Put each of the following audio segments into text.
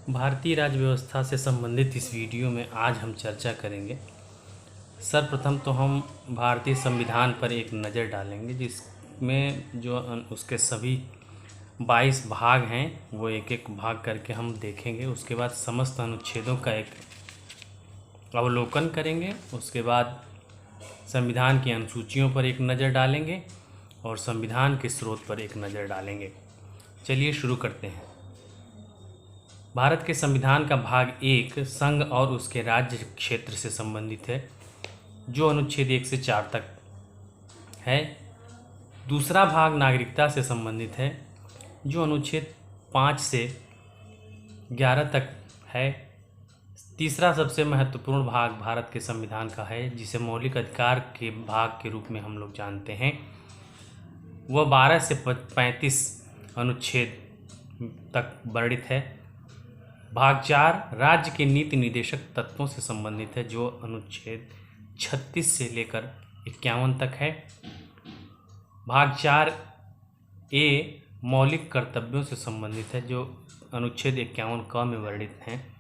भारतीय राज्य व्यवस्था से संबंधित इस वीडियो में आज हम चर्चा करेंगे। सर्वप्रथम तो हम भारतीय संविधान पर एक नज़र डालेंगे, जिसमें जो उसके सभी 22 भाग हैं वो एक एक भाग करके हम देखेंगे। उसके बाद समस्त अनुच्छेदों का एक अवलोकन करेंगे। उसके बाद संविधान की अनुसूचियों पर एक नज़र डालेंगे और संविधान के स्रोत पर एक नज़र डालेंगे। चलिए शुरू करते हैं। भारत के संविधान का भाग 1 संघ और उसके राज्य क्षेत्र से संबंधित है, जो अनुच्छेद 1 से 4 तक है। दूसरा भाग नागरिकता से संबंधित है, जो अनुच्छेद 5 से 11 तक है। तीसरा सबसे महत्वपूर्ण भाग भारत के संविधान का है, जिसे मौलिक अधिकार के भाग के रूप में हम लोग जानते हैं। वह 12 से 35 अनुच्छेद तक वर्णित है। भाग 4 राज्य के नीति निर्देशक तत्वों से संबंधित है, जो अनुच्छेद 36 से लेकर 51 तक है। भाग 4 ए मौलिक कर्तव्यों से संबंधित है, जो अनुच्छेद 51 क में वर्णित हैं।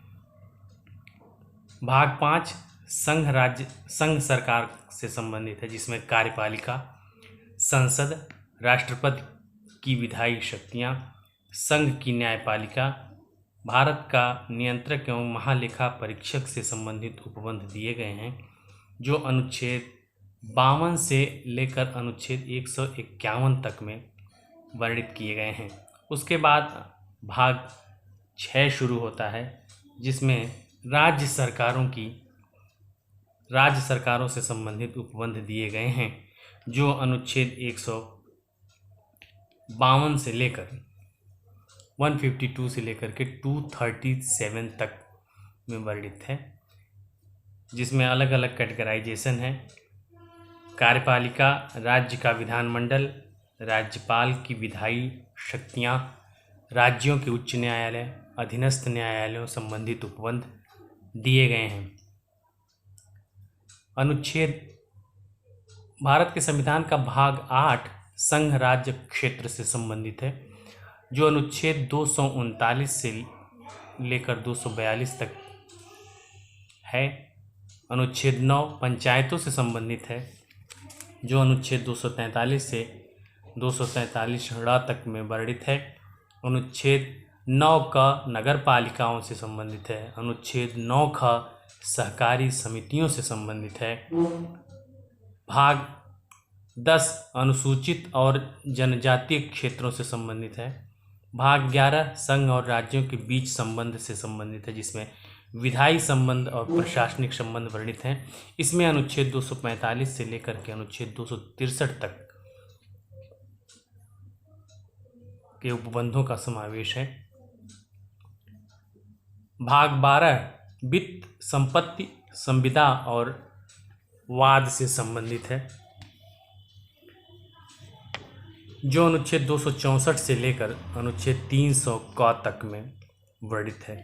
भाग 5 संघ सरकार से संबंधित है, जिसमें कार्यपालिका, संसद, राष्ट्रपति की विधायी शक्तियाँ, संघ की न्यायपालिका, भारत का नियंत्रक एवं महालेखा परीक्षक से संबंधित उपबंध दिए गए हैं, जो अनुच्छेद 52 से लेकर अनुच्छेद 151 तक में वर्णित किए गए हैं। उसके बाद भाग 6 शुरू होता है, जिसमें राज्य सरकारों से संबंधित उपबंध दिए गए हैं, जो अनुच्छेद 152 से लेकर 152 से लेकर के 237 तक में वर्णित है, जिसमें अलग अलग कैटेगराइजेशन है। कार्यपालिका, राज्य का विधानमंडल, राज्यपाल की विधायी शक्तियाँ, राज्यों के उच्च न्यायालय, अधीनस्थ न्यायालयों संबंधित उपबंध दिए गए हैं। अनुच्छेद भारत के संविधान का भाग 8 संघ राज्य क्षेत्र से संबंधित है, जो अनुच्छेद 239 से लेकर 242 तक है। अनुच्छेद 9 पंचायतों से संबंधित है, जो अनुच्छेद 243 से 243 तक में वर्णित है। अनुच्छेद 9 का नगर पालिकाओं से संबंधित है। अनुच्छेद 9 का सहकारी समितियों से संबंधित है। भाग 10 अनुसूचित और जनजातीय क्षेत्रों से संबंधित है। भाग 11 संघ और राज्यों के बीच संबंध से संबंधित है, जिसमें विधायी संबंध और प्रशासनिक संबंध वर्णित हैं। इसमें अनुच्छेद 245 से लेकर के अनुच्छेद 263 तक के उपबंधों का समावेश है। भाग 12 वित्त, संपत्ति, संविदा और वाद से संबंधित है, जो अनुच्छेद 264 से लेकर अनुच्छेद 300 क तक में वर्णित है।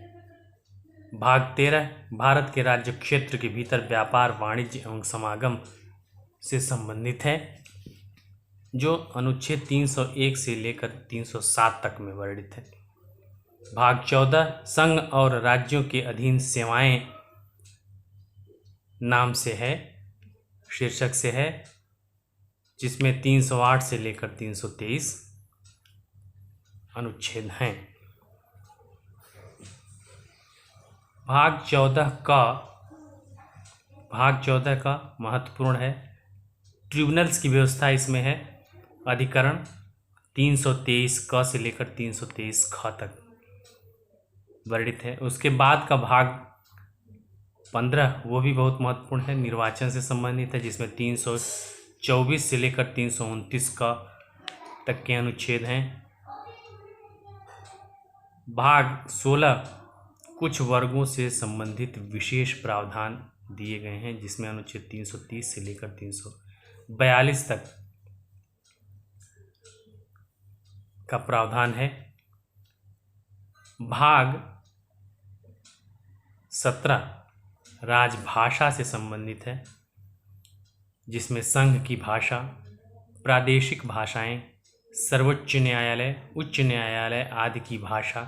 भाग 13 भारत के राज्य क्षेत्र के भीतर व्यापार, वाणिज्य एवं समागम से संबंधित है, जो अनुच्छेद 301 से लेकर 307 तक में वर्णित है। भाग 14 संघ और राज्यों के अधीन सेवाएं नाम से है, शीर्षक से है, जिसमें 308 से लेकर 323 अनुच्छेद हैं। भाग 14 का महत्वपूर्ण है। ट्रिब्यूनल्स की व्यवस्था इसमें है। अधिकरण 323 क से लेकर 323 ख तक वर्णित है। उसके बाद का भाग 15 वो भी बहुत महत्वपूर्ण है, निर्वाचन से संबंधित है, जिसमें 324 से लेकर 329 का तक के अनुच्छेद हैं। भाग 16 कुछ वर्गों से संबंधित विशेष प्रावधान दिए गए हैं, जिसमें अनुच्छेद 330 से लेकर 342 तक का प्रावधान है। भाग 17 राजभाषा से संबंधित है, जिसमें संघ की भाषा, प्रादेशिक भाषाएं, सर्वोच्च न्यायालय, उच्च न्यायालय आदि की भाषा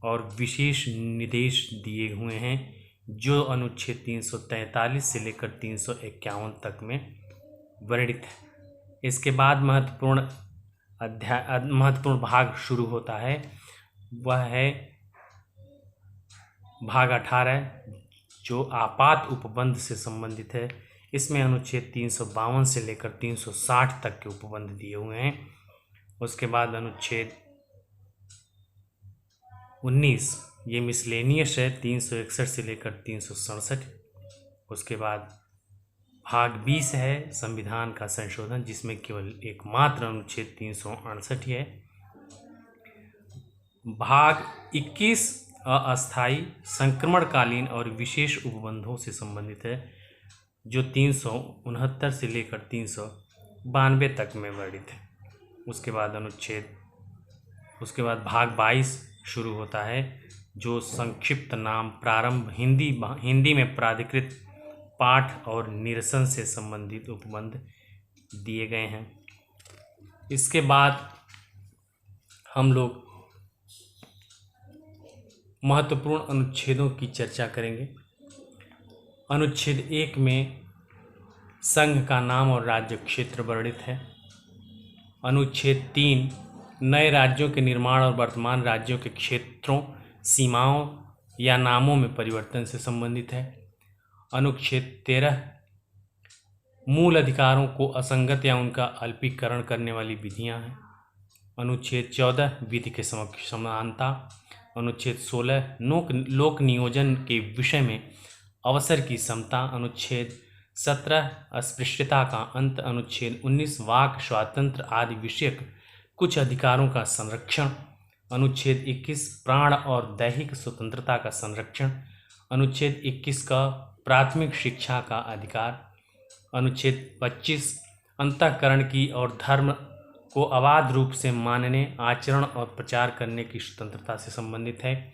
और विशेष निर्देश दिए हुए हैं जो अनुच्छेद 343 से लेकर 351 तक में वर्णित है। इसके बाद महत्वपूर्ण भाग शुरू होता है, वह है भाग 18 जो आपात उपबंध से संबंधित है। इसमें अनुच्छेद 352 से लेकर 360 तक के उपबंध दिए हुए हैं। उसके बाद अनुच्छेद 19 ये मिसलेनियस है, 361 से लेकर 367। उसके बाद भाग 20 है संविधान का संशोधन, जिसमें केवल एकमात्र अनुच्छेद 368 है। भाग 21 अस्थायी संक्रमणकालीन और विशेष उपबंधों से संबंधित है, जो 369 से लेकर 392 तक में वर्णित है। उसके बाद भाग 22 शुरू होता है, जो संक्षिप्त नाम प्रारंभ हिंदी में प्राधिकृत पाठ और निरसन से संबंधित उपबंध दिए गए हैं। इसके बाद हम लोग महत्वपूर्ण अनुच्छेदों की चर्चा करेंगे। अनुच्छेद 1 में संघ का नाम और राज्य क्षेत्र वर्णित है। अनुच्छेद 3 नए राज्यों के निर्माण और वर्तमान राज्यों के क्षेत्रों, सीमाओं या नामों में परिवर्तन से संबंधित है। अनुच्छेद 13 मूल अधिकारों को असंगत या उनका अल्पीकरण करने वाली विधियां हैं। अनुच्छेद 14 विधि के समक्ष समानता। अनुच्छेद 16 लोक नियोजन के विषय में अवसर की समता। अनुच्छेद 17 अस्पृश्यता का अंत। अनुच्छेद 19 वाक स्वातंत्र्य आदि विषयक कुछ अधिकारों का संरक्षण। अनुच्छेद 21 प्राण और दैहिक स्वतंत्रता का संरक्षण। अनुच्छेद 21 का प्राथमिक शिक्षा का अधिकार। अनुच्छेद 25 अंतःकरण की और धर्म को अबाध रूप से मानने, आचरण और प्रचार करने की स्वतंत्रता से संबंधित है।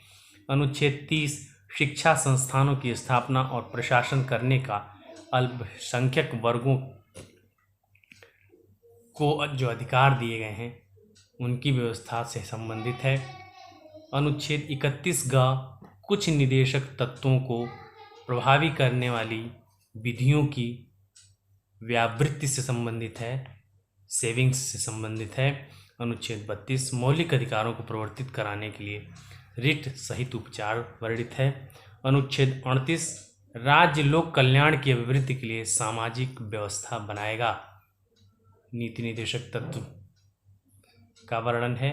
अनुच्छेद 30 शिक्षा संस्थानों की स्थापना और प्रशासन करने का अल्पसंख्यक वर्गों को जो अधिकार दिए गए हैं उनकी व्यवस्था से संबंधित है। अनुच्छेद 31 कुछ निदेशक तत्वों को प्रभावी करने वाली विधियों की व्यावृत्ति से संबंधित है, सेविंग्स से संबंधित है। अनुच्छेद 32 मौलिक अधिकारों को प्रवर्तित कराने के लिए रिट सहित उपचार वर्णित है। अनुच्छेद 38 राज्य लोक कल्याण की अभिवृद्धि के लिए सामाजिक व्यवस्था बनाएगा, नीति निर्देशक तत्व का वर्णन है।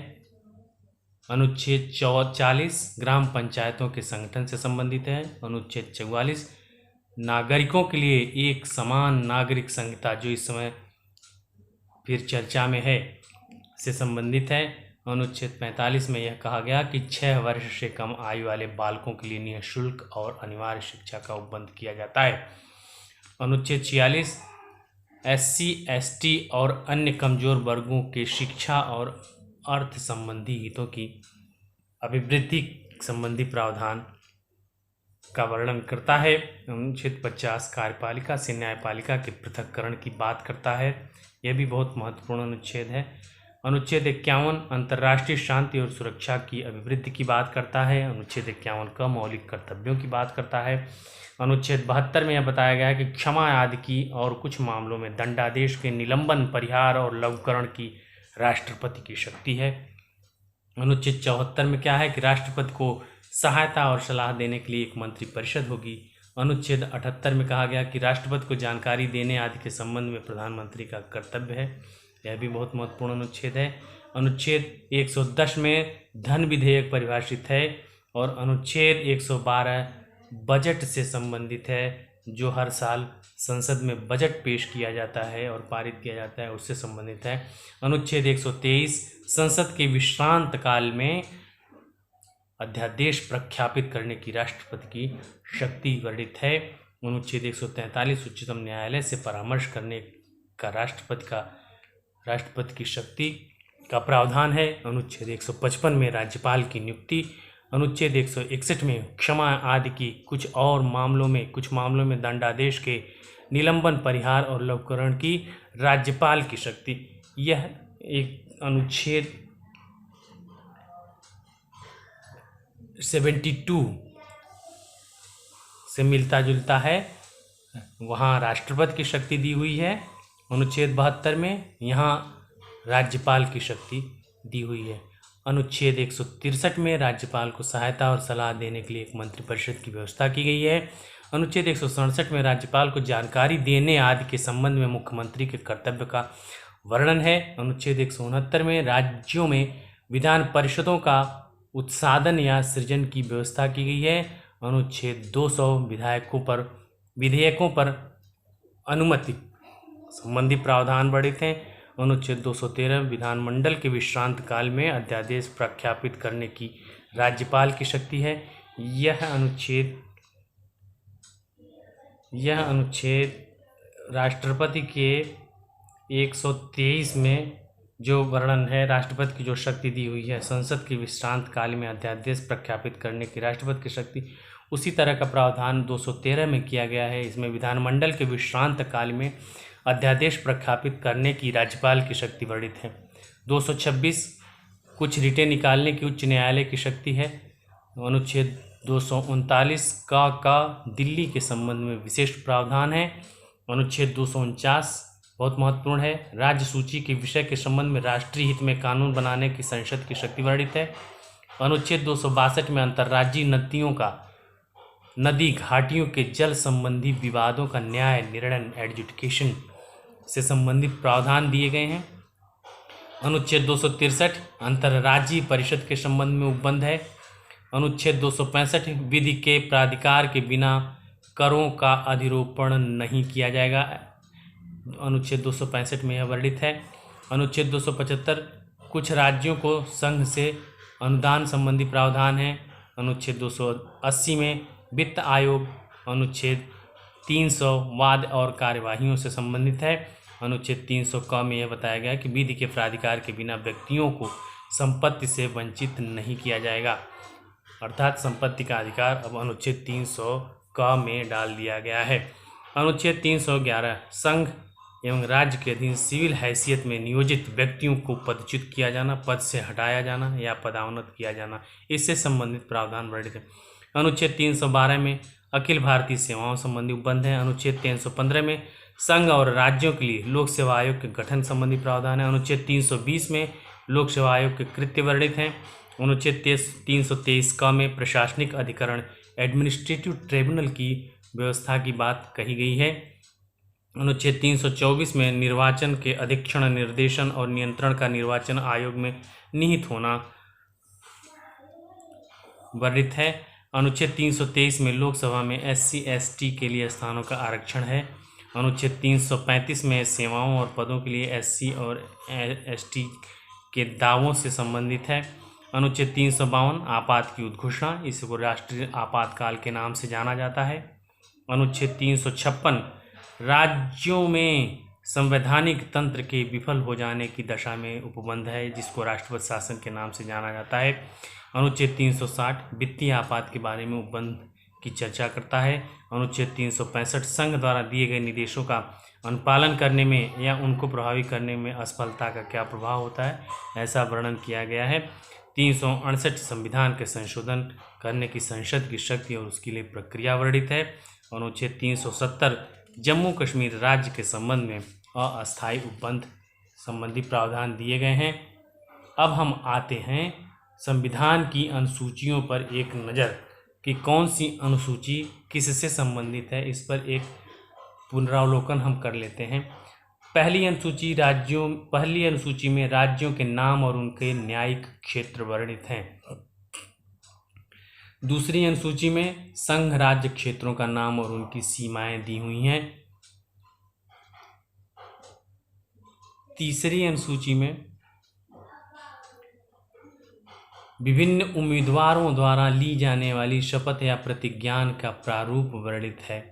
अनुच्छेद 40 ग्राम पंचायतों के संगठन से संबंधित है। अनुच्छेद 44 नागरिकों के लिए एक समान नागरिक संहिता, जो इस समय फिर चर्चा में है, से संबंधित है। अनुच्छेद 45 में यह कहा गया कि 6 वर्ष से कम आयु वाले बालकों के लिए निःशुल्क और अनिवार्य शिक्षा का उपबंध किया जाता है। अनुच्छेद 46 SC, ST और अन्य कमजोर वर्गों के शिक्षा और अर्थ संबंधी हितों की अभिवृद्धि संबंधी प्रावधान का वर्णन करता है। अनुच्छेद 50 कार्यपालिका से न्यायपालिका के पृथक्करण की बात करता है, यह भी बहुत महत्वपूर्ण अनुच्छेद है। अनुच्छेद 51 अंतर्राष्ट्रीय शांति और सुरक्षा की अभिवृद्धि की बात करता है। अनुच्छेद 51 का मौलिक कर्तव्यों की बात करता है। अनुच्छेद 72 में यह बताया गया है कि क्षमा आदि की और कुछ मामलों में दंडादेश के निलंबन, परिहार और लघुकरण की राष्ट्रपति की शक्ति है। अनुच्छेद 74 में क्या है कि राष्ट्रपति को सहायता और सलाह देने के लिए एक मंत्रिपरिषद होगी। अनुच्छेद 78 में कहा गया कि राष्ट्रपति को जानकारी देने आदि के संबंध में प्रधानमंत्री का कर्तव्य है, यह भी बहुत महत्वपूर्ण अनुच्छेद है। अनुच्छेद 110 में धन विधेयक परिभाषित है और अनुच्छेद 112 बजट से संबंधित है, जो हर साल संसद में बजट पेश किया जाता है और पारित किया जाता है, उससे संबंधित है। अनुच्छेद 123 संसद के विश्रांत काल में अध्यादेश प्रख्यापित करने की राष्ट्रपति की शक्ति वर्णित है। अनुच्छेद 143 उच्चतम न्यायालय से परामर्श करने का राष्ट्रपति की शक्ति का प्रावधान है। अनुच्छेद 155 में राज्यपाल की नियुक्ति। अनुच्छेद 161 में क्षमा आदि की कुछ मामलों में दंडादेश के निलंबन, परिहार और लघुकरण की राज्यपाल की शक्ति। यह एक अनुच्छेद 72 से मिलता जुलता है। वहाँ राष्ट्रपति की शक्ति दी हुई है अनुच्छेद 72 में, यहाँ राज्यपाल की शक्ति दी हुई है। अनुच्छेद 163 में राज्यपाल को सहायता और सलाह देने के लिए एक मंत्रिपरिषद की व्यवस्था की गई है। अनुच्छेद 167 में राज्यपाल को जानकारी देने आदि के संबंध में मुख्यमंत्री के कर्तव्य का वर्णन है। अनुच्छेद 169 में राज्यों में विधान परिषदों का उत्साधन या सृजन की व्यवस्था की गई है। अनुच्छेद 200 विधेयकों पर अनुमति संबंधी प्रावधान वर्णित हैं। अनुच्छेद 213 विधानमंडल के विश्रांत काल में अध्यादेश प्रख्यापित करने की राज्यपाल की शक्ति है। यह अनुच्छेद राष्ट्रपति के 123 में जो वर्णन है, राष्ट्रपति की जो शक्ति दी हुई है संसद के विश्रांत काल में अध्यादेश प्रख्यापित करने की राष्ट्रपति की शक्ति, उसी तरह का प्रावधान 213 में किया गया है। इसमें विधानमंडल के विश्रांत काल में अध्यादेश प्रख्यापित करने की राज्यपाल की शक्ति वर्णित है। 226 कुछ रिटें निकालने की उच्च न्यायालय की शक्ति है। अनुच्छेद 239 का दिल्ली के संबंध में विशेष प्रावधान है। अनुच्छेद 249 बहुत महत्वपूर्ण है, राज्य सूची के विषय के संबंध में राष्ट्रीय हित में कानून बनाने की संसद की शक्ति वर्णित है। अनुच्छेद 262 में अंतर्राज्यीय नदी घाटियों के जल संबंधी विवादों का न्याय निर्णय एडजुडिकेशन से संबंधित प्रावधान दिए गए हैं। अनुच्छेद 263 अंतर्राज्यीय परिषद के संबंध में उपबंध है। अनुच्छेद 265 विधि के प्राधिकार के बिना करों का अधिरोपण नहीं किया जाएगा। अनुच्छेद 265 में यह वर्णित है। अनुच्छेद 275 कुछ राज्यों को संघ से अनुदान संबंधी प्रावधान है। अनुच्छेद 280 में वित्त आयोग। अनुच्छेद 300 वाद और कार्यवाहियों से संबंधित है। अनुच्छेद 300 क में यह बताया गया कि विधि के प्राधिकार के बिना व्यक्तियों को संपत्ति से वंचित नहीं किया जाएगा, अर्थात संपत्ति का अधिकार अब अनुच्छेद 300 क में डाल दिया गया है। अनुच्छेद 311 संघ एवं राज्य के अधीन सिविल हैसियत में नियोजित व्यक्तियों को पदच्युत किया जाना, पद से हटाया जाना या पदोन्नत किया जाना, इससे संबंधित प्रावधान वर्णित है। अनुच्छेद 312 में अखिल भारतीय सेवाओं संबंधी उपबंध है। अनुच्छेद 315 में संघ और राज्यों के लिए लोक सेवा आयोग के गठन संबंधी प्रावधान है। अनुच्छेद 320 में लोक सेवा आयोग के कृत्य वर्णित हैं। अनुच्छेद 323 क में प्रशासनिक अधिकरण एडमिनिस्ट्रेटिव ट्रिब्यूनल की व्यवस्था की बात कही गई है। अनुच्छेद 324 में निर्वाचन के अधीक्षण, निर्देशन और नियंत्रण का निर्वाचन आयोग में निहित होना वर्णित है। अनुच्छेद 323 में लोकसभा में SC/ST के लिए स्थानों का आरक्षण है। अनुच्छेद 335 में सेवाओं और पदों के लिए SC और ST के दावों से संबंधित है। अनुच्छेद 352 आपात की उद्घोषणा, इसको राष्ट्रीय आपातकाल के नाम से जाना जाता है। अनुच्छेद 356 राज्यों में संवैधानिक तंत्र के विफल हो जाने की दशा में उपबंध है, जिसको राष्ट्रपति शासन के नाम से जाना जाता है। अनुच्छेद 360 वित्तीय आपात के बारे में उपबंध की चर्चा करता है। अनुच्छेद 365 संघ द्वारा दिए गए निर्देशों का अनुपालन करने में या उनको प्रभावी करने में असफलता का क्या प्रभाव होता है, ऐसा वर्णन किया गया है। 368 संविधान के संशोधन करने की संसद की शक्ति और उसके लिए प्रक्रिया वर्णित है। अनुच्छेद 370 जम्मू कश्मीर राज्य के संबंध में अस्थायी उपबंध संबंधी प्रावधान दिए गए हैं। अब हम आते हैं संविधान की अनुसूचियों पर एक नज़र कि कौन सी अनुसूची किससे संबंधित है, इस पर एक पुनरावलोकन हम कर लेते हैं। पहली अनुसूची में राज्यों के नाम और उनके न्यायिक क्षेत्र वर्णित हैं। दूसरी अनुसूची में संघ राज्य क्षेत्रों का नाम और उनकी सीमाएं दी हुई हैं। तीसरी अनुसूची में विभिन्न उम्मीदवारों द्वारा ली जाने वाली शपथ या प्रतिज्ञान का प्रारूप वर्णित है।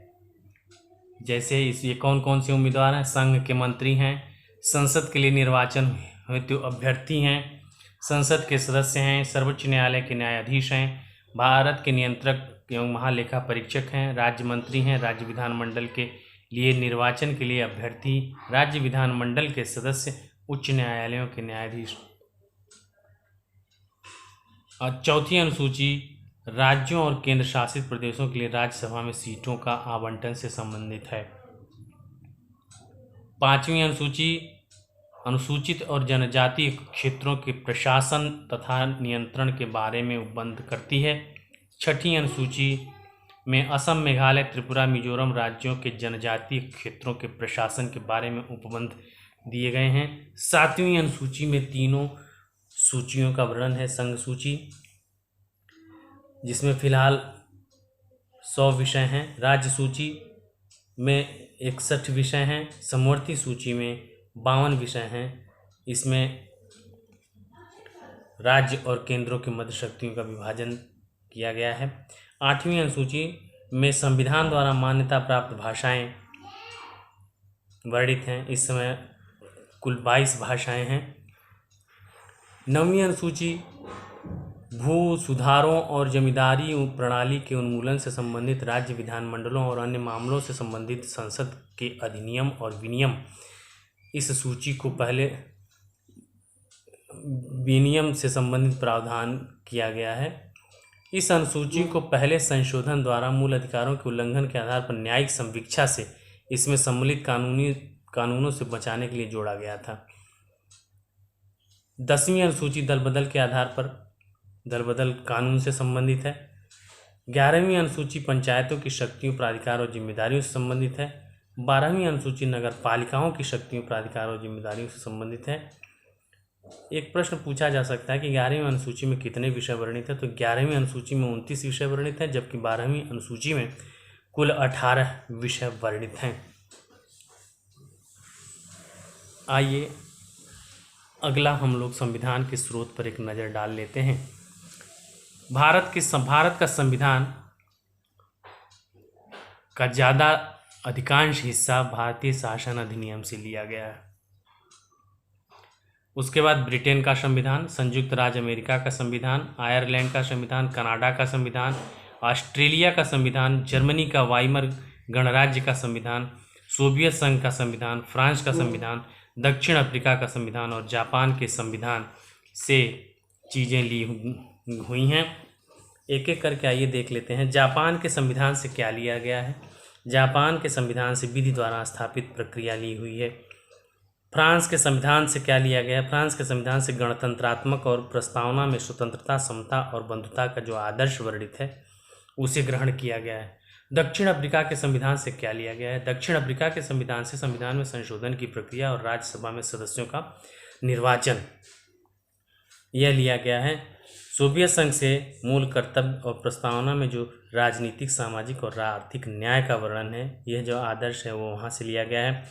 जैसे ये कौन कौन से उम्मीदवार हैं? संघ के मंत्री हैं, संसद के लिए निर्वाचन हेतु अभ्यर्थी हैं, संसद के सदस्य हैं, सर्वोच्च न्यायालय के न्यायाधीश हैं, भारत के नियंत्रक एवं महालेखा परीक्षक हैं, राज्य मंत्री हैं, राज्य विधानमंडल के लिए निर्वाचन के लिए अभ्यर्थी, राज्य विधानमंडल के सदस्य, उच्च न्यायालयों के न्यायाधीश। और चौथी अनुसूची राज्यों और केंद्र शासित प्रदेशों के लिए राज्यसभा में सीटों का आवंटन से संबंधित है। 5वीं अनुसूची अनुसूचित और जनजातीय क्षेत्रों के प्रशासन तथा नियंत्रण के बारे में उपबंध करती है। 6ठी अनुसूची में असम, मेघालय, त्रिपुरा, मिजोरम राज्यों के जनजातीय क्षेत्रों के प्रशासन के बारे में उपबंध दिए गए हैं। 7वीं अनुसूची में तीनों सूचियों का वर्णन है। संघ सूची जिसमें फिलहाल 100 विषय हैं, राज्य सूची में 61 विषय हैं, समवर्ती सूची में 52 विषय हैं। इसमें राज्य और केंद्रों के मध्य शक्तियों का विभाजन किया गया है। 8वीं अनुसूची में संविधान द्वारा मान्यता प्राप्त भाषाएं वर्णित हैं। इस समय कुल 22 भाषाएं हैं। 9वीं अनुसूची भू सुधारों और जमींदारी प्रणाली के उन्मूलन से संबंधित राज्य विधानमंडलों और अन्य मामलों से संबंधित संसद के अधिनियम और विनियम, इस सूची को पहले विनियम से संबंधित प्रावधान किया गया है। इस अनुसूची को पहले संशोधन द्वारा मूल अधिकारों के उल्लंघन के आधार पर न्यायिक संवीक्षा से इसमें सम्मिलित कानूनों से बचाने के लिए जोड़ा गया था। 10वीं अनुसूची दल बदल के आधार पर दल बदल कानून से संबंधित है। 11वीं अनुसूची पंचायतों की शक्तियों, प्राधिकार और जिम्मेदारियों से संबंधित है। 12वीं अनुसूची नगर पालिकाओं की शक्तियों, प्राधिकार और जिम्मेदारियों से संबंधित है। एक प्रश्न पूछा जा सकता है कि 11वीं अनुसूची में कितने विषय वर्णित है, तो 11वीं अनुसूची में 29 विषय वर्णित हैं, जबकि 12वीं अनुसूची में कुल 18 विषय वर्णित हैं। आइए अगला हम लोग संविधान के स्रोत पर एक नज़र डाल लेते हैं। भारत का संविधान का ज़्यादा अधिकांश हिस्सा भारतीय शासन अधिनियम से लिया गया है। उसके बाद ब्रिटेन का संविधान, संयुक्त राज्य अमेरिका का संविधान, आयरलैंड का संविधान, कनाडा का संविधान, ऑस्ट्रेलिया का संविधान, जर्मनी का वाइमर गणराज्य का संविधान, सोवियत संघ का संविधान, फ्रांस का संविधान, दक्षिण अफ्रीका का संविधान और जापान के संविधान से चीज़ें ली हुई हैं। एक एक करके आइए देख लेते हैं। जापान के संविधान से क्या लिया गया है? जापान के संविधान से विधि द्वारा स्थापित प्रक्रिया ली हुई है। फ्रांस के संविधान से क्या लिया गया है? फ्रांस के संविधान से गणतंत्रात्मक और प्रस्तावना में स्वतंत्रता, समता और बंधुता का जो आदर्श वर्णित है उसे ग्रहण किया गया है। दक्षिण अफ्रीका के संविधान से क्या लिया गया है? दक्षिण अफ्रीका के संविधान से संविधान में संशोधन की प्रक्रिया और राज्यसभा में सदस्यों का निर्वाचन यह लिया गया है। सोवियत संघ से मूल कर्तव्य और प्रस्तावना में जो राजनीतिक, सामाजिक और आर्थिक न्याय का वर्णन है, यह जो आदर्श है वो वहाँ से लिया गया है।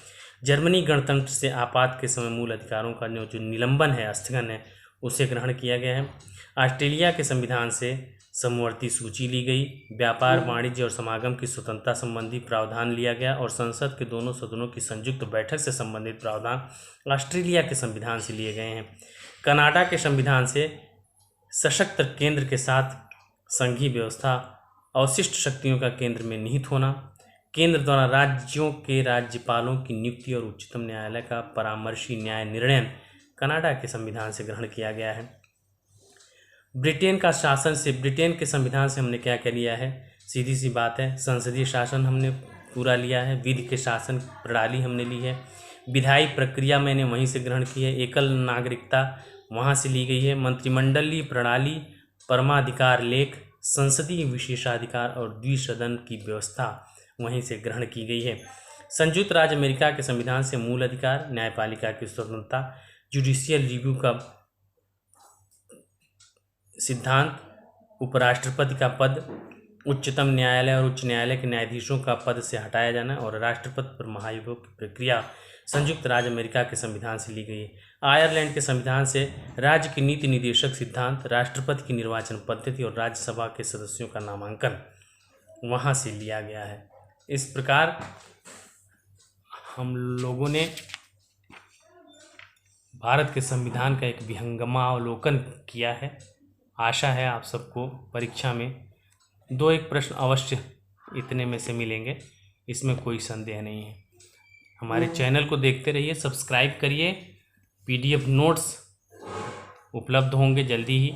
जर्मनी गणतंत्र से आपात के समय मूल अधिकारों का जो निलंबन है, स्थगन है, उसे ग्रहण किया गया है। ऑस्ट्रेलिया के संविधान से समवर्ती सूची ली गई। व्यापार, वाणिज्य और समागम की स्वतंत्रता संबंधी प्रावधान लिया गया और संसद के दोनों सदनों की संयुक्त बैठक से संबंधित प्रावधान ऑस्ट्रेलिया के संविधान से लिए गए हैं। कनाडा के संविधान से सशक्त केंद्र के साथ संघीय व्यवस्था, अवशिष्ट शक्तियों का केंद्र में निहित होना, केंद्र द्वारा राज्यों के राज्यपालों की नियुक्ति और उच्चतम न्यायालय का परामर्शी न्याय निर्णय कनाडा के संविधान से ग्रहण किया गया है। ब्रिटेन के संविधान से हमने क्या क्या लिया है? सीधी सी बात है, संसदीय शासन हमने पूरा लिया है। विधि के शासन प्रणाली हमने ली है। विधायी प्रक्रिया मैंने वहीं से ग्रहण की है। एकल नागरिकता वहाँ से ली गई है। मंत्रिमंडलीय प्रणाली, परमाधिकार लेख, संसदीय विशेषाधिकार और द्विसदन की व्यवस्था वहीं से ग्रहण की गई है। संयुक्त राज्य अमेरिका के संविधान से मूल अधिकार, न्यायपालिका की स्वतंत्रता, जुडिशियल रिव्यू का सिद्धांत, उपराष्ट्रपति का पद, उच्चतम न्यायालय और उच्च न्यायालय के न्यायाधीशों का पद से हटाया जाना और राष्ट्रपति पर महाभियोग की प्रक्रिया संयुक्त राज्य अमेरिका के संविधान से ली गई है। आयरलैंड के संविधान से राज्य की नीति निर्देशक सिद्धांत, राष्ट्रपति की निर्वाचन पद्धति और राज्यसभा के सदस्यों का नामांकन वहाँ से लिया गया है। इस प्रकार हम लोगों ने भारत के संविधान का एक विहंगमावलोकन किया है। आशा है आप सबको परीक्षा में 2-1 प्रश्न अवश्य इतने में से मिलेंगे, इसमें कोई संदेह नहीं है। हमारे चैनल को देखते रहिए, सब्सक्राइब करिए। PDF नोट्स उपलब्ध होंगे जल्दी ही।